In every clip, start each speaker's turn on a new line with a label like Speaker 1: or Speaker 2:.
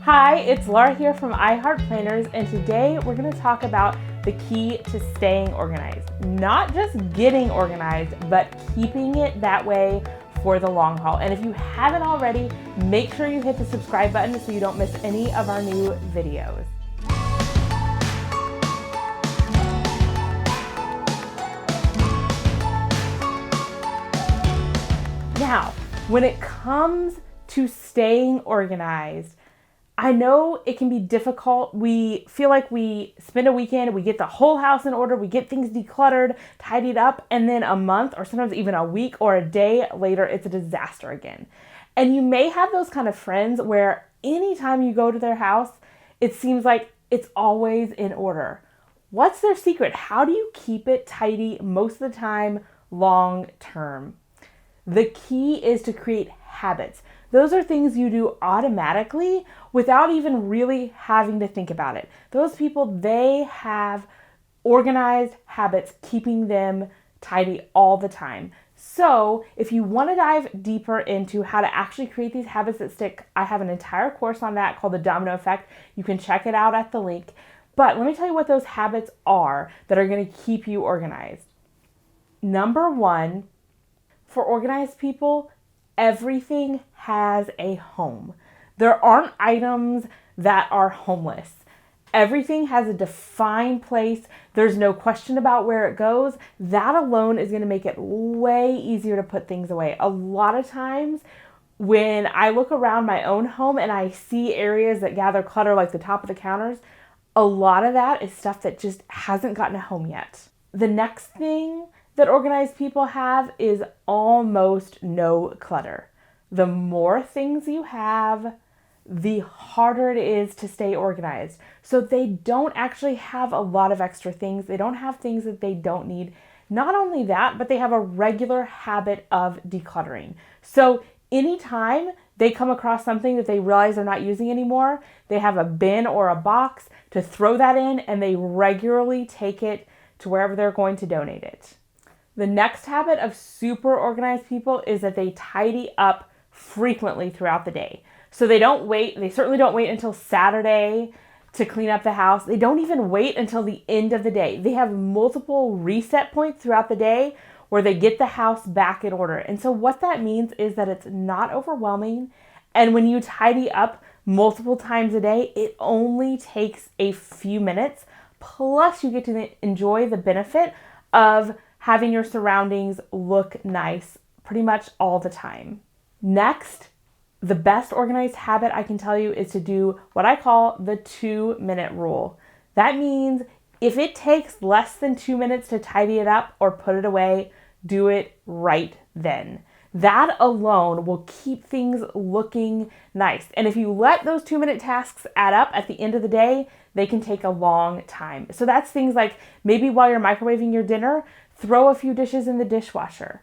Speaker 1: Hi, it's Laura here from iHeart Planners, and today we're going to talk about the key to staying organized. Not just getting organized, but keeping it that way for the long haul. And if you haven't already, make sure you hit the subscribe button so you don't miss any of our new videos. Now, when it comes to staying organized, I know it can be difficult. We feel like we spend a weekend, we get the whole house in order, we get things decluttered, tidied up, and then a month or sometimes even a week or a day later, it's a disaster again. And you may have those kind of friends where anytime you go to their house, it seems like it's always in order. What's their secret? How do you keep it tidy most of the time, long term? The key is to create habits. Those are things you do automatically without even really having to think about it. Those people, they have organized habits, keeping them tidy all the time. So if you want to dive deeper into how to actually create these habits that stick, I have an entire course on that called The Domino Effect. You can check it out at the link. But let me tell you what those habits are that are going to keep you organized. Number one, for organized people, everything has a home. There aren't items that are homeless. Everything has a defined place. There's no question about where it goes. That alone is going to make it way easier to put things away. A lot of times when I look around my own home and I see areas that gather clutter like the top of the counters, a lot of that is stuff that just hasn't gotten a home yet. The next thing that organized people have is almost no clutter. The more things you have, the harder it is to stay organized. So they don't actually have a lot of extra things. They don't have things that they don't need. Not only that, but they have a regular habit of decluttering. So anytime they come across something that they realize they're not using anymore, they have a bin or a box to throw that in, and they regularly take it to wherever they're going to donate it. The next habit of super organized people is that they tidy up frequently throughout the day. So they certainly don't wait until Saturday to clean up the house. They don't even wait until the end of the day. They have multiple reset points throughout the day where they get the house back in order. And so what that means is that it's not overwhelming. And when you tidy up multiple times a day, it only takes a few minutes. Plus you get to enjoy the benefit of having your surroundings look nice pretty much all the time. Next, the best organized habit I can tell you is to do what I call the 2-minute rule. That means if it takes less than 2 minutes to tidy it up or put it away, do it right then. That alone will keep things looking nice. And if you let those 2-minute tasks add up at the end of the day, they can take a long time. So that's things like maybe while you're microwaving your dinner, throw a few dishes in the dishwasher.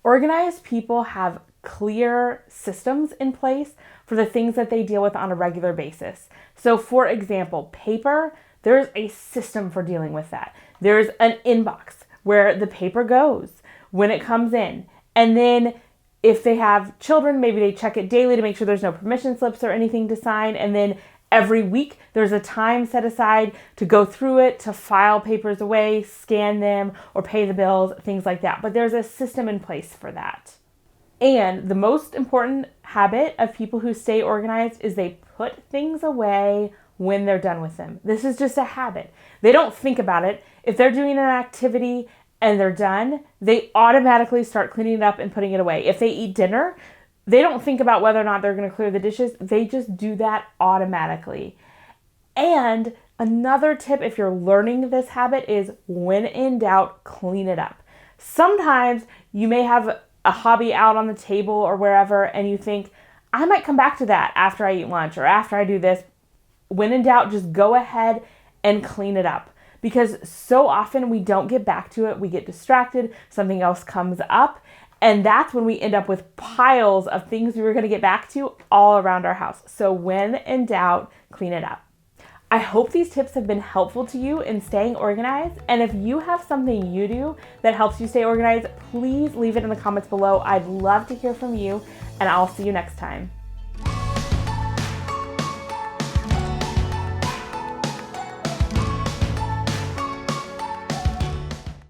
Speaker 1: Organized people have clear systems in place for the things that they deal with on a regular basis. So for example, paper, there's a system for dealing with that. There's an inbox where the paper goes when it comes in. And then if they have children, maybe they check it daily to make sure there's no permission slips or anything to sign. And then every week, there's a time set aside to go through it, to file papers away, scan them, or pay the bills, things like that. But there's a system in place for that. And the most important habit of people who stay organized is they put things away when they're done with them. This is just a habit. They don't think about it. If they're doing an activity and they're done, they automatically start cleaning it up and putting it away. If they eat dinner, they don't think about whether or not they're going to clear the dishes. They just do that automatically. And another tip, if you're learning this habit, is when in doubt, clean it up. Sometimes you may have a hobby out on the table or wherever, and you think, I might come back to that after I eat lunch or after I do this. When in doubt, just go ahead and clean it up. Because so often we don't get back to it. We get distracted. Something else comes up. And that's when we end up with piles of things we were going to get back to all around our house. So when in doubt, clean it up. I hope these tips have been helpful to you in staying organized. And if you have something you do that helps you stay organized, please leave it in the comments below. I'd love to hear from you, and I'll see you next time.